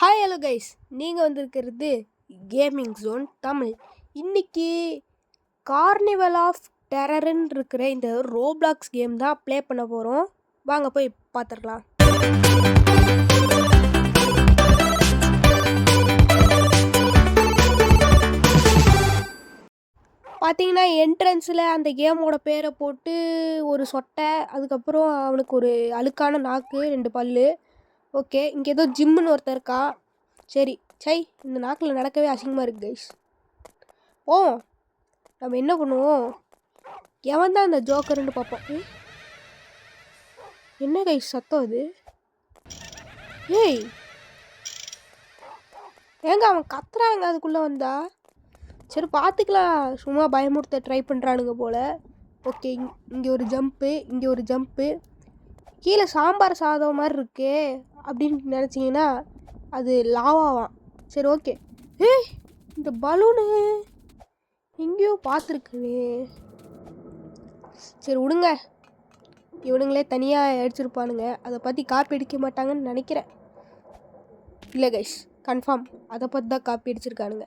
Hi hello guys, நீங்கள் வந்திருக்கிறது gaming zone Tamil. இன்னைக்கு கார்னிவல் ஆஃப் டெரர்ன்னு இருக்கிற இந்த ரோப்ளாக்ஸ் கேம் தான் ப்ளே பண்ண போகிறோம். வாங்க போய் பார்த்துடலாம். பார்த்தீங்கன்னா என்ட்ரன்ஸில் அந்த கேமோட பேரை போட்டு ஒரு சொட்டை, அதுக்கப்புறம் அவனுக்கு ஒரு அழுக்கான நாக்கு, 2 பல்லு. ஓகே, இங்கே ஏதோ ஜிம்முன்னு ஒருத்தர் இருக்கா. சரி, இந்த நாக்கில் நடக்கவே அசிங்கமாக இருக்குது கைஸ். நம்ம என்ன பண்ணுவோம், எவன் தான் இந்த ஜோக்கர்னு பார்ப்போம். என்ன கைஸ் சத்தம் அது? ஏங்க அவன் கத்துறாங்க அதுக்குள்ளே வந்தா. சரி பார்த்துக்கலாம், சும்மா பயமுறுத்த ட்ரை பண்ணுறானுங்க போல். ஓகே, இங்கே ஒரு ஜம்ப்பு, இங்கே ஒரு ஜம்ப்பு. கீழே சாம்பார் சாதம் மாதிரி இருக்கே அப்படின்னு நினச்சிங்கன்னா அது லாவாவாம். சரி ஓகே. இந்த பலூனு எங்கேயோ பார்த்துருக்கனே. சரி விடுங்க, இவனுங்களே தனியாக அடிச்சிருப்பானுங்க, அதை பற்றி காப்பி அடிக்க மாட்டாங்கன்னு நினைக்கிறேன். இல்லை கைஸ், கன்ஃபார்ம் அதை பற்றி தான் காப்பி அடிச்சிருக்கானுங்க.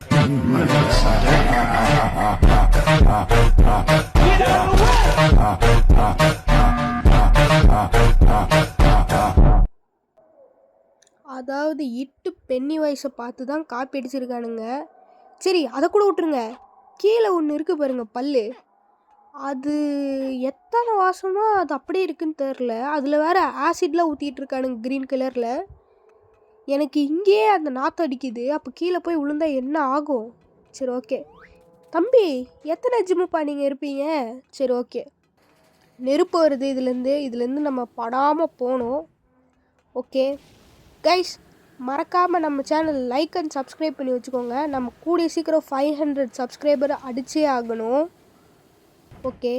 அதாவது இட்டு பென்னி வயசை பார்த்து தான் காப்பி அடிச்சிருக்கானுங்க. சரி அதை கூட விட்டுருங்க, கீழே ஒன்று இருக்குது பாருங்க பல்லு. அது எத்தனை வாசமா அது அப்படியே இருக்குன்னு தெரில. அதில் வேறு ஆசிட்லாம் ஊற்றிட்டு இருக்கானுங்க க்ரீன் கலரில். எனக்கு இங்கேயே அந்த நாற்று அடிக்குது, அப்போ கீழே போய் விழுந்தா என்ன ஆகும்? சரி ஓகே. தம்பி எத்தனை ஜிம்முப்பா நீங்கள் இருப்பீங்க? சரி ஓகே, நெருப்பு வருது இதுலேருந்து நம்ம படாமல் போகணும். ஓகே கைஸ், மறக்காமல் நம்ம சேனல் லைக் அண்ட் சப்ஸ்கிரைப் பண்ணி வச்சுக்கோங்க. நம்ம கூடிய சீக்கிரம் 500 சப்ஸ்கிரைபர் அடிச்சே ஆகணும். ஓகே,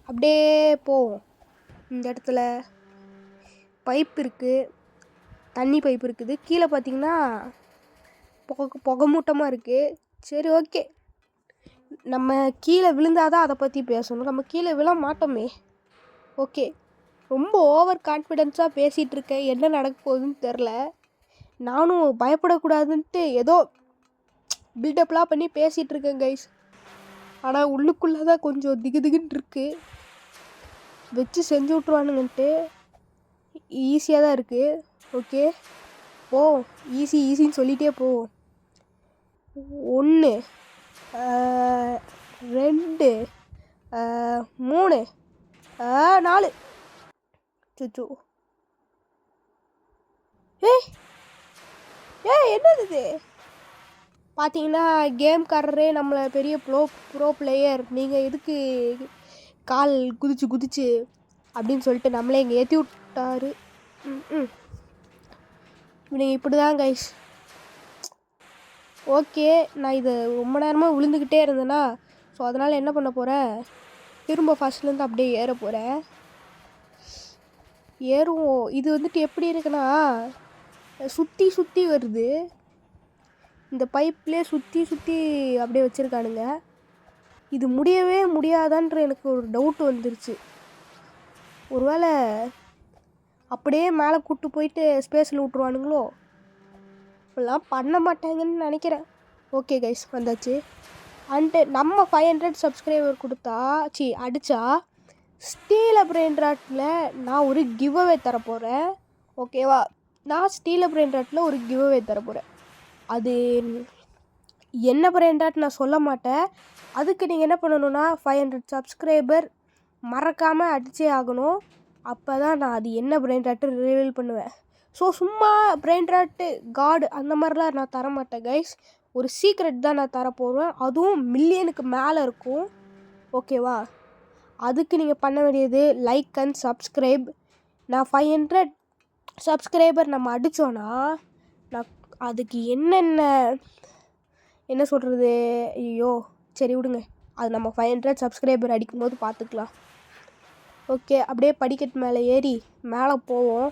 அப்படியே போவோம். இந்த இடத்துல பைப் இருக்குது, தண்ணி பைப் இருக்குது. கீழே பார்த்தீங்கன்னா புகை மூட்டமாக இருக்குது. சரி ஓகே, நம்ம கீழே விழுந்தாதான் அதை பற்றி பேசணும். நம்ம கீழே விழ மாட்டோமே. ஓகே, ரொம்ப ஓவர் கான்ஃபிடென்ஸாக பேசிகிட்டு இருக்கேன், என்ன நடக்க போகுதுன்னு தெரில. நானும் பயப்படக்கூடாதுன்ட்டு ஏதோ பில்டப்லாம் பண்ணி பேசிகிட்டு இருக்கேன் கைஸ். ஆனால் உள்ளுக்குள்ளே தான் கொஞ்சம் திகுன்னு இருக்குது. வச்சு செஞ்சு விட்ருவானுங்கன்ட்டு ஈஸியாக தான் இருக்குது. ஓகே ஈஸின்னு சொல்லிகிட்டே போவோம். 1 2 3 4. சுச்சு என்னது இது? பார்த்தீங்கன்னா கேம்காரரே நம்மளை பெரிய ப்ரோ பிளேயர், நீங்கள் எதுக்கு கால் குதிச்சு அப்படின்னு சொல்லிட்டு நம்மளே இங்கே ஏற்றி விட்டாரு. இவனுங்க இப்படி தான் கைஸ். ஓகே, நான் இதை ரொம்ப நேரமாக விழுந்துக்கிட்டே இருந்தேன்னா, ஸோ அதனால் என்ன பண்ண போகிறேன், திரும்ப ஃபஸ்ட்லேருந்து அப்படியே ஏற போகிறேன். ஏறுவோம். இது வந்துட்டு எப்படி இருக்குன்னா, சுற்றி வருது. இந்த பைப்லேயே சுற்றி அப்படியே வச்சுருக்கானுங்க. இது முடியவே முடியாதான்ற எனக்கு ஒரு டவுட் வந்துருச்சு. ஒருவேளை அப்படியே மேலே கூப்பிட்டு போயிட்டு ஸ்பேஸில் விட்ருவானுங்களோ? இப்படிலாம் பண்ண மாட்டாங்கன்னு நினைக்கிறேன். ஓகே கைஸ், வந்தாச்சு. அண்டு நம்ம 500 சப்ஸ்கிரைபர் அடித்தா ஸ்டீல் பிரெயின் ராட்டில் நான் ஒரு கிவ் அவே தரப்போகிறேன். ஓகேவா? நான் ஸ்டீல் பிரெயின் ராட்டில் ஒரு கிவ் அவே தரப்போகிறேன். அது என்ன பிரெயின் ராட் நான் சொல்ல மாட்டேன். அதுக்கு நீங்கள் என்ன பண்ணணுன்னா 500 சப்ஸ்கிரைபர் மறக்காமல் அடித்தே ஆகணும். அப்போ தான் நான் அது என்ன பிரெயின் ராட்டு ரிவீல் பண்ணுவேன். ஸோ சும்மா பிரெயின் ராட்டு காடு அந்த மாதிரிலாம் நான் தரமாட்டேன் கைஸ். ஒரு சீக்ரெட் தான் நான் தரப்போகிறேன், அதுவும் மில்லியனுக்கு மேலே இருக்கும். ஓகேவா? அதுக்கு நீங்கள் பண்ண வேண்டியது லைக் அண்ட் சப்ஸ்கிரைப். நான் 500 சப்ஸ்கிரைபர் நம்ம அடித்தோன்னா நான் அதுக்கு என்ன சொல்கிறது, ஐயோ சரி விடுங்க, அது நம்ம 500 சப்ஸ்கிரைபர் அடிக்கும்போது பார்த்துக்கலாம். ஓகே, அப்படியே படிக்கட்டு மேலே ஏறி மேலே போவோம்.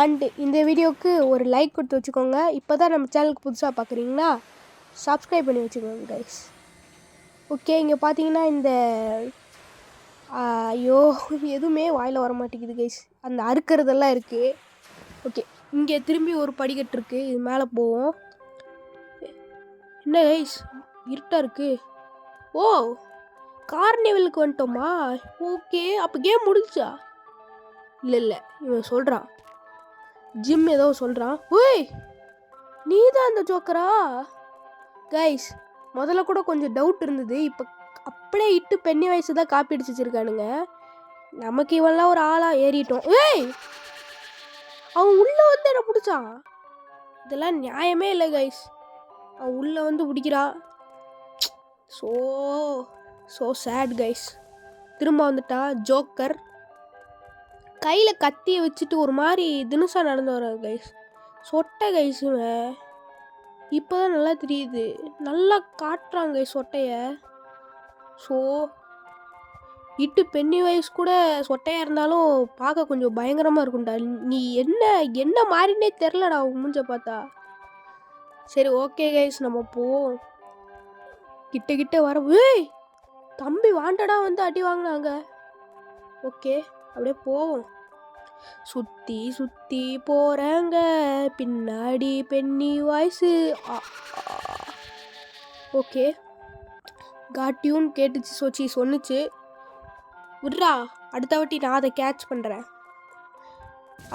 அண்டு இந்த வீடியோவுக்கு ஒரு லைக் கொடுத்து வச்சுக்கோங்க. இப்போ தான் நம்ம சேனலுக்கு புதுசாக பார்க்குறீங்கன்னா சப்ஸ்கிரைப் பண்ணி வச்சுக்கோங்க கைஸ். ஓகே, இங்கே பார்த்தீங்கன்னா இந்த ஐயோ எதுவுமே வாயில் வர மாட்டேங்குது கைஸ். அந்த அறுக்கிறதெல்லாம் இருக்குது. ஓகே, இங்கே திரும்பி ஒரு படிக்கட்டு இருக்குது, இது மேலே போவோம். என்ன கைஸ் இருட்டாக இருக்குது? ஓ கார்னிவலுக்கு வந்துட்டோமா? ஓகே, அப்போ கேம் முடிஞ்சா? இல்லை இவன் சொல்கிறான், ஜிம் ஏதோ சொல்கிறான். ஓய் நீ தான் அந்த ஜோக்கரா? கைஸ் முதல்ல கூட கொஞ்சம் டவுட் இருந்தது, இப்போ அப்படியே இட்டு பென்னி வயசு தான் காப்பி அடிச்சு வச்சிருக்கானுங்க. நமக்கு இவெல்லாம் ஒரு ஆளாக ஏறிட்டோம். ஏய் அவன் உள்ளே வந்து என்ன பிடிச்சான்? இதெல்லாம் நியாயமே இல்லை கைஸ். அவன் உள்ளே வந்து பிடிக்கிறா. So so sad guys. திரும்ப வந்துட்டா ஜோக்கர். கையில் கத்தியை வச்சுட்டு ஒரு மாதிரி தினுசாக நடந்து வரான் கைஸ். சொட்டை கைஸுங்க. இப்போ தான் நல்லா தெரியுது, நல்லா காட்டுறாங்க சொட்டைய. ஸோ இட்டு பென்னி வயசு கூட சொட்டையாக இருந்தாலும் பார்க்க கொஞ்சம் பயங்கரமாக இருக்கும்டா. நீ என்ன என்ன மாதிரினே தெரிலடா மூஞ்ச பார்த்தா. சரி ஓகே கைஸ், நம்ம போவோம். கிட்ட வர. ஏய் தம்பி வாண்டடா வந்து அடி வாங்கினாங்க. ஓகே அப்படியே போவோம். சுற்றி சுற்றி போகிறாங்க பின்னாடி பென்னி வாய்ஸு. ஓகே காட்டியும் கேட்டுச்சு, சொன்னுச்சு விட்றா, அடுத்த வாட்டி நான் அதை கேட்ச் பண்ணுறேன்.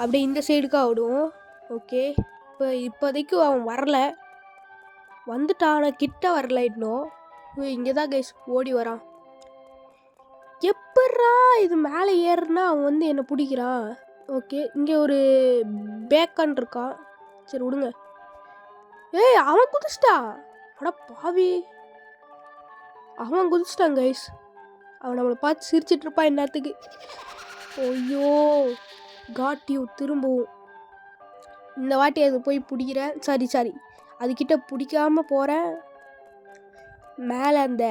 அப்படியே இந்த சைடுக்கு ஆகிடும். ஓகே இப்போதைக்கு அவன் வரல, வந்துட்டான் ஆனால் கிட்ட வரல இன்னும். இங்கே தான் கைஸ் ஓடி வரான். எப்பட்றா இது மேலே ஏறுனா அவன் வந்து என்னை பிடிக்கிறான். ஓகே இங்கே ஒரு பேக்கன் இருக்கான். சரி விடுங்க. ஏய் அவன் குதிச்சிட்டா. அட பாவி, அவன் குதிச்சிட்டான் கைஸ். அவன் நம்மளை பார்த்து சிரிச்சிட்டு இருப்பான் என்னத்துக்கு. ஐயோ காட்டியூ திரும்பவும் இந்த வாட்டி அது போய் பிடிக்கிறேன். சாரி அதுக்கிட்ட பிடிக்காம போகிறேன். மேலே அந்த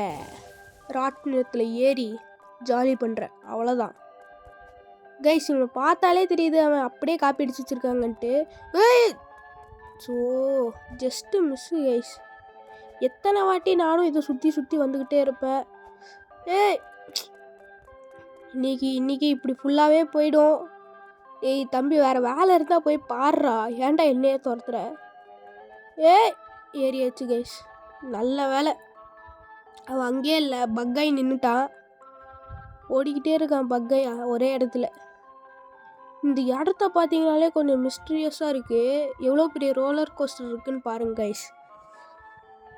ராட்டினத்தில் ஏறி ஜாலி பண்ணுறேன், அவ்வளோதான் கைஸ். இவனை பார்த்தாலே தெரியுது அவன் அப்படியே காப்பி அடிச்சு வச்சுருக்காங்கன்ட்டு. ஏய் ஸோ ஜஸ்ட்டு மிஸ்ஸு கைஸ். எத்தனை வாட்டி நானும் இதை சுற்றி வந்துக்கிட்டே இருப்பேன். ஏய் இன்னைக்கு இப்படி ஃபுல்லாகவே போயிடும். ஏய் தம்பி வேறு வேலை இருந்தால் போய் பாடுறா, ஏன்டா என்னையே துரத்துற? ஏறியாச்சு கைஸ், நல்ல வேலை. அவன் அங்கேயே இல்லை, பக்காய் நின்றுட்டான். ஓடிக்கிட்டே இருக்கான் பக்காய் ஒரே இடத்துல. இந்த இடத்த பார்த்தீங்கனாலே கொஞ்சம் மிஸ்டீரியஸாக இருக்குது. எவ்வளோ பெரிய ரோலர் கோஸ்டர் இருக்குதுன்னு பாருங்க கைஸ்.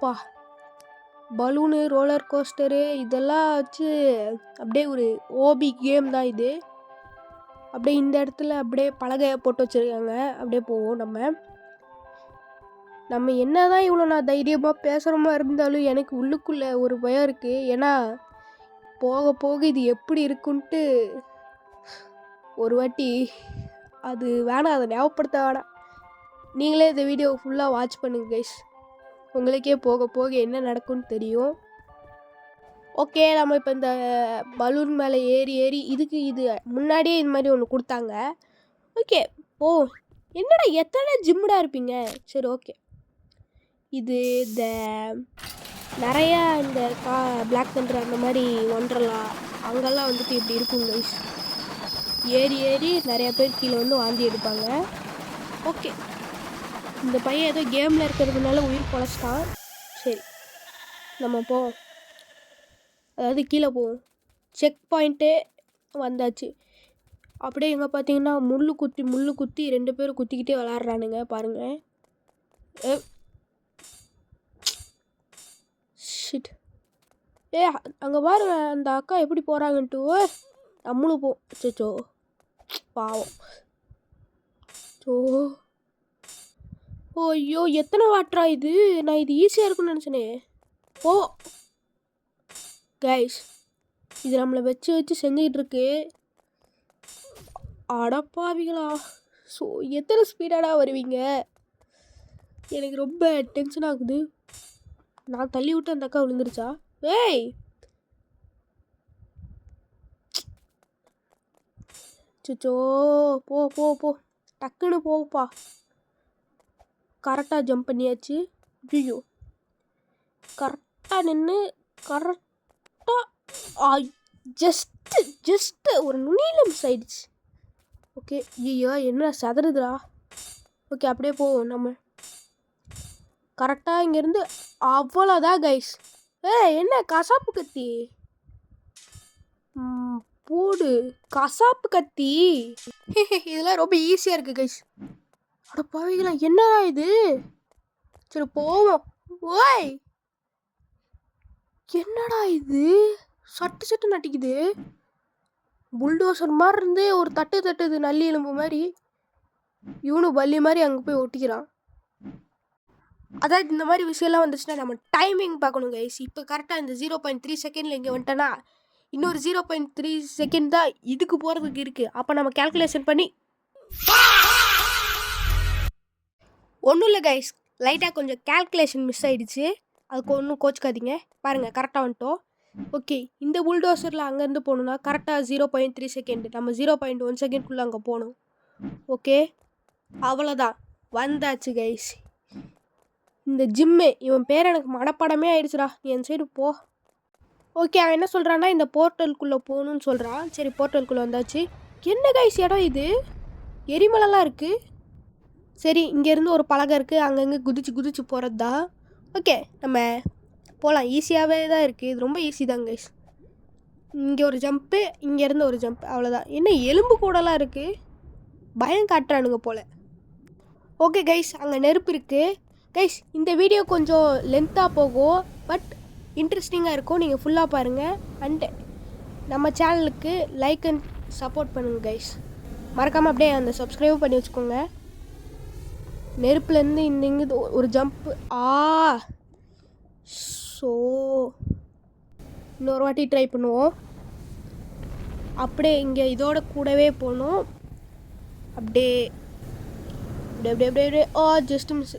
பா பலூனு ரோலர் கோஸ்டரு இதெல்லாம் வச்சு அப்படியே ஒரு ஓபி கேம் தான் இது. அப்படியே இந்த இடத்துல அப்படியே பலகையை போட்டு வச்சுருக்காங்க. அப்படியே போவோம். நம்ம என்ன தான் இவ்வளோ நான் தைரியமாக பேசுகிறோமா இருந்தாலும் எனக்கு உள்ளுக்குள்ளே ஒரு பயம் இருக்குது. ஏன்னா போக போக இது எப்படி இருக்குன்ட்டு ஒரு வாட்டி அது வேணாம், அதை ஞாபகப்படுத்த வேணாம். நீங்களே இந்த வீடியோ ஃபுல்லாக வாட்ச் பண்ணுங்க கைஸ், உங்களுக்கே போக போக என்ன நடக்கும்னு தெரியும். ஓகே நம்ம இப்போ இந்த பலூன் மேலே ஏறி இது முன்னாடியே இந்த மாதிரி ஒன்று கொடுத்தாங்க. ஓகே என்னடா எத்தனை ஜிம்முடா இருப்பீங்க. சரி ஓகே இது இந்த நிறையா இந்த பிளாக் தண்டர் அந்த மாதிரி ஒன்றலாம் அங்கெல்லாம் வந்துட்டு இப்படி இருக்கும் கைஸ். ஏறி நிறையா பேர் கீழே வந்து வாந்தி எடுப்பாங்க. ஓகே இந்த பையன் ஏதோ கேமில் இருக்கிறதுனால உயிர் பொழைச்சிட்டான். சரி நம்ம போவோம், அதாவது கீழே போவோம். செக் பாயிண்ட்டே வந்தாச்சு. அப்படியே இங்கே பார்த்தீங்கன்னா முள்ளு குத்தி 2 பேரும் குத்திக்கிட்டே விளாட்றானுங்க பாருங்கள். ஷிட் அங்கே பாருங்க அந்த அக்கா எப்படி போகிறாங்கன்ட்டு. நம்மளும் போ. சோ பாவம். ஐயோ எத்தனை வாட்டரா இது. நான் இது ஈஸியாக இருக்குன்னு நினச்சேனே. கைஸ் இது நம்மளை வச்சு செஞ்சுக்கிட்டு இருக்கு. அடப்பாவிங்களா. ஸோ எத்தனை ஸ்பீடாடா வருவீங்க. எனக்கு ரொம்ப டென்ஷன் ஆகுது. நான் தள்ளி விட்டு அந்த அக்கா விழுந்துருச்சா. சோ போ டக்குன்னு போப்பா. கரெக்டாக ஜம்ப் பண்ணியாச்சு. ஐயோ கரெக்டாக நின்று கரெக்டாக ஜஸ்ட்டு ஒரு நுனியில் மிஸ் ஆயிடுச்சு. ஓகே ஐயோ என்ன சதறுதுடா. ஓகே அப்படியே போவோம் நம்ம. கரெக்டாக இங்கேருந்து அவ்வளோதான் கைஸ். என்ன கசாப்பு கத்தி போடு, கசாப்பு கத்தி. இதெல்லாம் ரொம்ப ஈஸியாக இருக்குது கைஸ். அட பாவிங்களா, என்னடா இது? சரி போவோம். ஓய், என்னடா இது? சட்டு சட்டு நட்டிக்குது. புல்டோசர் மாதிரி இருந்து ஒரு தட்டு தட்டுது, நல்லி எலும்பு மாதிரி. இவனு பல்லி மாதிரி அங்கே போய் ஒட்டிக்கிறான். அதாவது இந்த மாதிரி விஷயம்லாம் வந்துச்சுன்னா நம்ம டைமிங் பார்க்கணும் கைஸ். இப்போ கரெக்டாக இந்த 0.3 செகண்டில் இங்கே வந்துட்டேன்னா இன்னொரு 0.3 செகண்ட் தான் இதுக்கு போகிறதுக்கு இருக்குது. அப்போ நம்ம கேல்குலேஷன் பண்ணி ஒன்றும் இல்லை கைஸ், லைட்டாக கொஞ்சம் கேல்குலேஷன் மிஸ் ஆகிடுச்சு. அதுக்கு ஒன்றும் கோச்சிக்காதீங்க. பாருங்கள் கரெக்டாக வந்துட்டோம். ஓகே, இந்த புல்டோசரில் அங்கேருந்து போகணுன்னா கரெக்டாக 0.3 செகண்ட், நம்ம 0.1 செகண்ட்குள்ளே அங்கே போகணும். ஓகே, அவ்வளோதான், வந்தாச்சு கைஸ். இந்த ஜிம்மு, இவன் பேர் எனக்கு மனப்படமே ஆயிடுச்சுடா. நீ என் சைடு போ. ஓகே, அவன் என்ன சொல்கிறான்னா இந்த போர்ட்டலுக்குள்ளே போகணுன்னு சொல்கிறான். சரி, போர்ட்டலுக்குள்ளே வந்தாச்சு. என்ன கைஸ் இடம் இது? எரிமலைலாம் இருக்குது. சரி, இங்கேருந்து ஒரு பலகை இருக்குது, அங்கங்கே குதிச்சு குதிச்சு போகிறது தான். ஓகே, நம்ம போகலாம். ஈஸியாகவே தான் இருக்குது, இது ரொம்ப ஈஸி தான் கைஸ். இங்கே ஒரு ஜம்ப்பு, இங்கேருந்து ஒரு ஜம்ப், அவ்வளோதான். என்ன எலும்பு கூடலாம் இருக்குது, பயம் காட்டுறானுங்க போல். ஓகே கைஸ், அங்கே நெருப்பு இருக்குது. கைஸ், இந்த வீடியோ கொஞ்சம் லென்த்தாக போகும், பட் இன்ட்ரெஸ்டிங்காக இருக்கும். நீங்கள் ஃபுல்லாக பாருங்கள். அண்டு நம்ம சேனலுக்கு லைக் அண்ட் சப்போர்ட் பண்ணுங்கள் கைஸ். மறக்காமல் அப்படியே அந்த சப்ஸ்கிரைப் பண்ணி வச்சுக்கோங்க. நெருப்புலேருந்து இங்கே ஒரு ஜம்ப்பு. ஸோ இன்னொரு வாட்டி ட்ரை பண்ணுவோம். அப்படியே இங்கே இதோட கூடவே போகணும். அப்படியே அப்படியே அப்படியே அப்படியே அப்படியே ஜஸ்ட் மிஸ்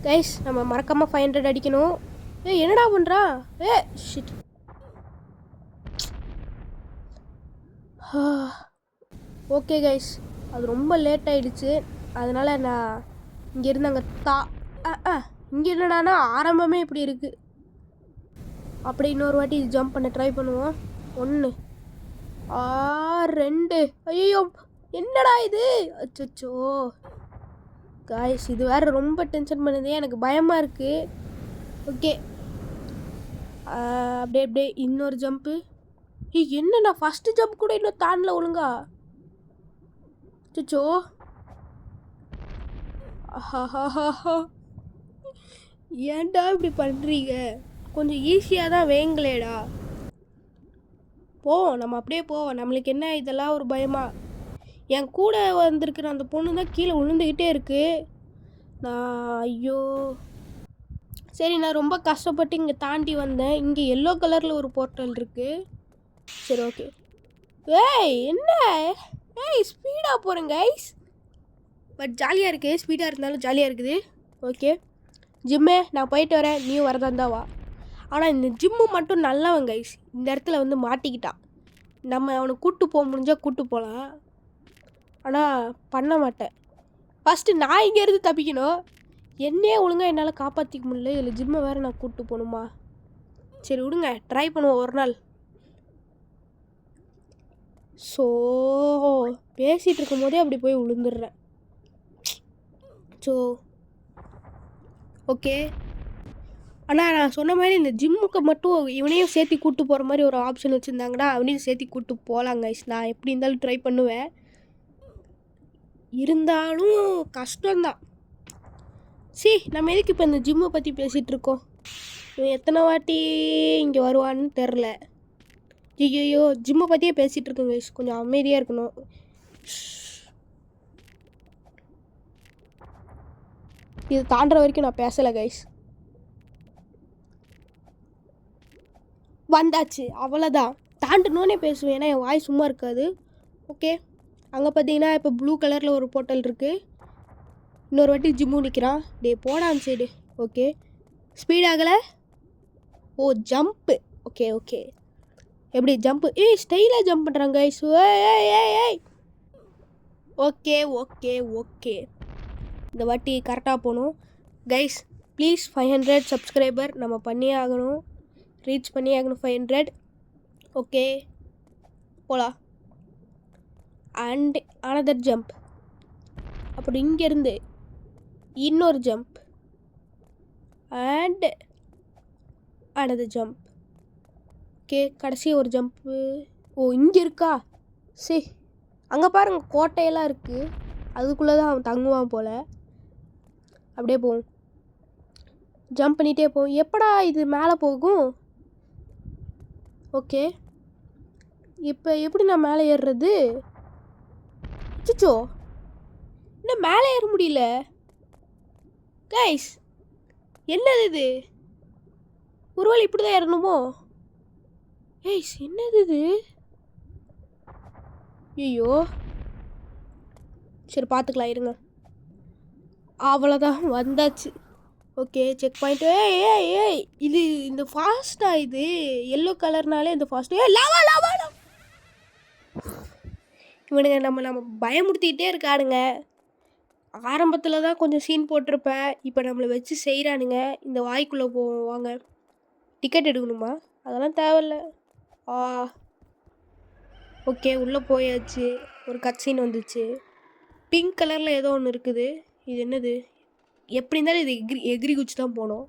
கைஸ். நம்ம மறக்காமல் 500 அடிக்கணும். என்னடா பண்ணுறா? ஷிட். ஓகே கைஸ், அது ரொம்ப லேட் ஆகிடுச்சு. அதனால் நான் இங்கேருந்து அங்கே இங்கே என்னடானா ஆரம்பமே இப்படி இருக்குது. அப்படி இன்னொரு வாட்டி ஜம்ப் பண்ண ட்ரை பண்ணுவோம். 1 2. ஐயோ, என்னடா இது? அச்சோ காய்ஸ், இது வேறு ரொம்ப டென்ஷன் பண்ணுது, எனக்கு பயமாக இருக்குது. ஓகே, அப்படியே அப்படியே இன்னொரு ஜம்ப்பு. என்னண்ணா ஃபஸ்ட்டு ஜம்ப் கூட இன்னும் தாண்டல ஒழுங்கா. அச்சோ, ஏன்டா இப்படி பண்ணுறீங்க? கொஞ்சம் ஈஸியாக தான் வேங்களேடா. போவோம், நம்ம அப்படியே போவோம். நம்மளுக்கு என்ன இதெல்லாம் ஒரு பயமா? என் கூட வந்திருக்கிற அந்த பொண்ணு தான் கீழே விழுந்துக்கிட்டே இருக்குது. ஐயோ, சரி, நான் ரொம்ப கஷ்டப்பட்டு இங்கே தாண்டி வந்தேன். இங்கே எல்லோ கலரில் ஒரு போர்ட்டல் இருக்குது. சரி, ஓகே. என்ன ஸ்பீடாக போகிறேன் கைஸ், பட் ஜாலியாக இருக்குது. ஸ்பீடாக இருந்தாலும் ஜாலியாக இருக்குது. ஓகே ஜிம்மே, நான் போயிட்டு வரேன், நீயும் வரதா இருந்தா வா. ஆனால் இந்த ஜிம்மு மட்டும் நல்லவன் கைஸ். இந்த இடத்துல வந்து மாட்டிக்கிட்டான். நம்ம அவனை கூப்பிட்டு போக முடிஞ்சால் கூப்பிட்டு போகலாம், ஆனால் பண்ண மாட்டேன். ஃபஸ்ட்டு நான் இங்கேருந்து தப்பிக்கணும். என்னையே ஒழுங்காக என்னால் காப்பாற்றிக்க முடியல, இதில் ஜிம்மை வேறு நான் கூப்பிட்டு போகணுமா? சரி விடுங்க, ட்ரை பண்ணுவோம் ஒரு நாள். ஸோ பேசிகிட்டு இருக்கும் போதே அப்படி போய் விழுந்துடுறேன். ஸோ ஓகே, ஆனால் நான் சொன்ன மாதிரி இந்த ஜிம்முக்கு மட்டும் இவனையும் சேர்த்து கூப்பிட்டு போகிற மாதிரி ஒரு ஆப்ஷன் வச்சுருந்தாங்கன்னா அவனையும் சேர்த்து கூப்பிட்டு போகலாங்க. நான் எப்படி இருந்தாலும் ட்ரை பண்ணுவேன். இருந்தாலும் கஷ்டம்தான். நம்ம எதுக்கு இப்போ இந்த ஜிம்மை பற்றி பேசிகிட்டு இருக்கோம்? இவன் எத்தனை வாட்டி இங்கே வருவான்னு தெரில. ஐயோ, ஜிம்மை பற்றியே பேசிகிட்டு இருக்கேங்க. கொஞ்சம் அமைதியாக இருக்கணும். இது தாண்டுற வரைக்கும் நான் பேசலை கைஸ். வந்தாச்சு, அவ்வளோதான். தாண்டணுன்னே பேசுவேன், ஏன்னா என் வாய் சும்மா இருக்காது. ஓகே, அங்கே பார்த்தீங்கன்னா இப்போ ப்ளூ கலரில் ஒரு போர்ட்டல் இருக்குது. இன்னொரு வாட்டி ஜிம்மு நிற்கிறான். போடான் சைடு. ஓகே, ஸ்பீடாகலை. ஜம்ப்பு. ஓகே எப்படி ஜம்ப்பு? ஸ்டைலாக ஜம்ப் பண்ணுறாங்க கைஸ். ஓகே இந்த வாட்டி கரெக்டாக போகணும் கைஸ். ப்ளீஸ் 500 சப்ஸ்கிரைபர் நம்ம பண்ணியே ஆகணும். ரீச் பண்ணியே ஆகணும் 500. ஓகே, போகலாம். And another jump. அப்புறம் இங்கேருந்து இன்னொரு jump and another jump. Okay, கடைசி ஒரு ஜம்ப்பு. ஓ, இங்கே இருக்கா? சரி, அங்கே பாருங்க கோட்டையெல்லாம் இருக்குது. அதுக்குள்ளே தான் அவன் தங்குவான் போல். அப்படியே போகும், ஜம்ப் பண்ணிகிட்டே போகும். எப்படா இது மேலே போகும்? ஓகே, இப்போ எப்படி நான் மேலே ஏறுறது? சிச்சோ, இன்னும் மேலே ஏற முடியல கைஸ். என்னது இது? ஒருவேளை இப்படி தான் ஏறணுமோ? கைஸ், என்னது இது? ஐயோ, சரி பார்த்துக்கலாம் இருங்க. அவ்வளோதான், வந்தாச்சு. Okay, check point. ஏய் ஏய் ஏய், இது இந்த ஃபாஸ்ட்டா? இது எல்லோ கலர்னாலே இந்த ஃபாஸ்ட். Lava lava. இவனுங்க நம்ம பயமுறுத்திக்கிட்டே இருக்கானுங்க. ஆரம்பத்தில் தான் கொஞ்சம் சீன் போட்டிருப்பேன், இப்போ நம்மளை வச்சு செய்கிறானுங்க. இந்த வாய்க்குள்ளே போவோம் வாங்க. டிக்கெட் எடுக்கணுமா? அதெல்லாம் தேவையில்ல. ஓகே, உள்ளே போயாச்சு. ஒரு கட் சீன் வந்துச்சு. பிங்க் கலரில் ஏதோ ஒன்று இருக்குது. இது என்னது? எப்படி இருந்தாலும் இது எகிரி குச்சி தான் போகணும்.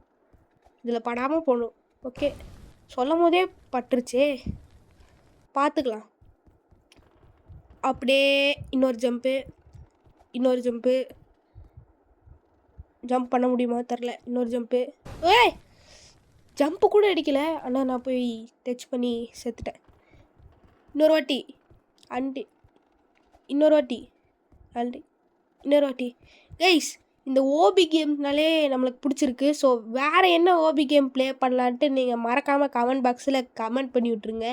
இதில் படாமல் போகணும். ஓகே, சொல்லும் போதே பட்டுருச்சே, பார்த்துக்கலாம். அப்படியே இன்னொரு ஜம்ப்பு. ஜம்ப் பண்ண முடியுமா தெரில. இன்னொரு ஜம்ப்பு. ஏய், ஜம்ப்பு கூட அடிக்கலை. ஆனால் நான் போய் டச் பண்ணி செத்துட்டேன். இன்னொரு வாட்டி கைஸ். இந்த ஓபி கேம்னாலே நம்மளுக்கு பிடிச்சிருக்கு. ஸோ வேறு என்ன ஓபி கேம் ப்ளே பண்ணலான்ட்டு நீங்கள் மறக்காமல் கமெண்ட் பாக்ஸில் கமெண்ட் பண்ணி விட்ருங்க.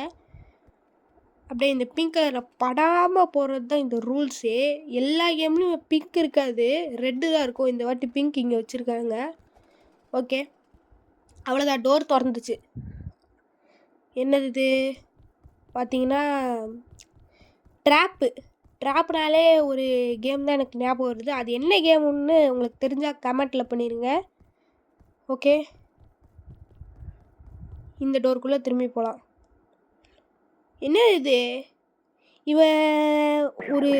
அப்படியே இந்த பிங்க் கலரில் படாமல் போகிறது தான் இந்த ரூல்ஸே. எல்லா கேம்லேயும் பிங்க் இருக்காது, ரெட்டு தான் இருக்கும். இந்த வாட்டி பிங்க் இங்கே வச்சுருக்காங்க. ஓகே, அவ்வளோதான். டோர் திறந்துச்சு. என்னது இது பார்த்தீங்கன்னா, ட்ராப்னாலே ஒரு கேம் தான் எனக்கு ஞாபகம் வருது. அது என்ன கேம்னு உங்களுக்கு தெரிஞ்சால் கமெண்ட்டில் பண்ணிடுங்க. ஓகே, இந்த டோருக்குள்ளே திரும்பி போகலாம். என்ன இது? இவன் ஒரு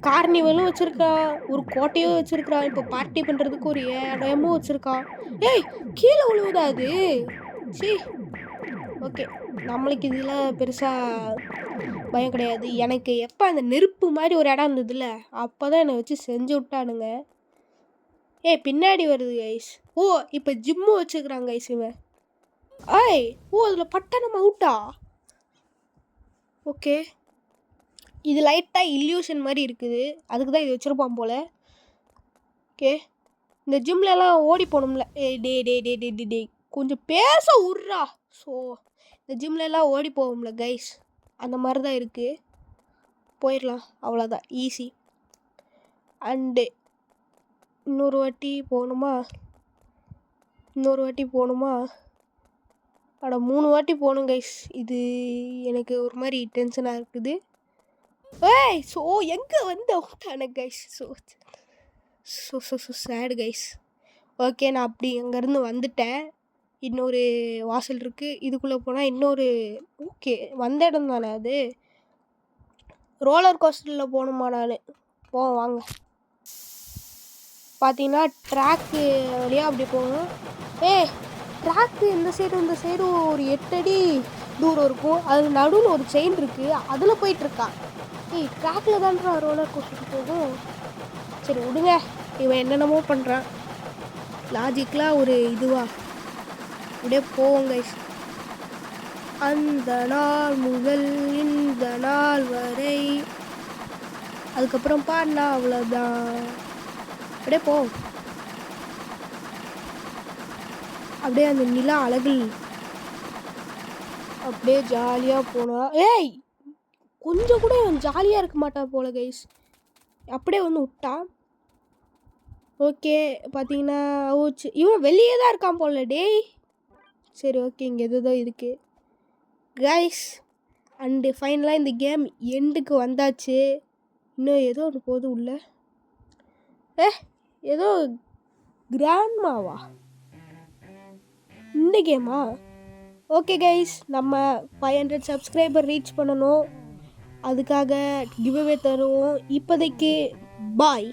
கார்னிவலும் வச்சுருக்கான், ஒரு கோட்டையும் வச்சுருக்கான். இப்போ பார்ட்டி பண்ணுறதுக்கு ஒரு இடமும் வச்சுருக்கான். ஏய், கீழே விழுவுதா அது? சரி, ஓகே, நம்மளுக்கு இதில் பெருசாக பயம் கிடையாது. எனக்கு எப்போ அந்த நெருப்பு மாதிரி ஒரு இடம் இருந்ததுல, அப்போ தான் என்னை வச்சு செஞ்சு விட்டானுங்க. ஏய், பின்னாடி வருது கைஸ். ஓ, இப்போ ஜிம்மு வச்சுக்கிறாங்க கைஸ் இவன். அதில் பட்டா நம்ம அவுட்டா? ஓகே, இது லைட்டாக இல்யூஷன் மாதிரி இருக்குது, அதுக்கு தான் இது வச்சுருப்பான் போல். ஓகே, இந்த ஜிம்லலாம் ஓடி போகணும்ல. டே கொஞ்சம் பேச விட்றா. ஸோ இந்த ஜிம்லலாம் ஓடி போகும்ல கைஸ், அந்த மாதிரி தான் இருக்குது. போயிடலாம், அவ்வளோதான், ஈஸி. அண்டு இன்னொரு வாட்டி போகணுமா? அட 3 வாட்டி போகணும் கைஸ். இது எனக்கு ஒரு மாதிரி டென்ஷனாக இருக்குது. ஸோ எங்கே வந்து அவுட்டான கைஸ்? ஸோ சேடு கைஸ். ஓகே, நான் அப்படி அங்கேருந்து வந்துட்டேன். இன்னொரு வாசல் இருக்குது, இதுக்குள்ளே போனால் இன்னொரு. ஓகே, வந்த இடம் தானே அது. ரோலர் கோஸ்டரில் போகணுமா? நான் போவேன் வாங்க. பார்த்தீங்கன்னா ட்ராக்கு வழியாக அப்படி போகணும். ட்ராக்கு இந்த சைடு ஒரு 8 அடி தூரம் இருக்கும். அதில் நடுவில் ஒரு செயின் இருக்குது, அதில் போயிட்டுருக்கான். ட்ராக்கில் தான்டா ரோலர் கோஸ்டர் போகும். சரி விடுங்க, இவன் என்னென்னமோ பண்ணுறான். லாஜிக்கலாக ஒரு இதுவா அப்படியே போவோங்க. அந்த நாள் முதல் இந்த நாள் வரை, அதுக்கப்புறம் பாடினா அவ்வளோதான். அப்படியே போ. அப்படியே அந்த நிலா அழகில் அப்படியே ஜாலியாக போனா. கொஞ்சம் கூட இவன் ஜாலியாக இருக்க மாட்டான் போல கைஸ். அப்படியே வந்து விட்டான். ஓகே, பார்த்தீங்கன்னா இவன் வெளியே தான் இருக்கான் போல. டேய், சரி ஓகே, இங்கே எதோ இருக்குது கைஸ். அண்டு ஃபைனலாக இந்த கேம் எண்டுக்கு வந்தாச்சு. இன்னும் ஏதோ ஒன்று போகுது உள்ள. ஏதோ கிராண்ட்மாவா இந்த கேமா? ஓகே கைஸ், நம்ம 500 சப்ஸ்கிரைபர் ரீச் பண்ணணும். அதுக்காக கிவ்அவே தருவோம். இப்போதைக்கு பாய்.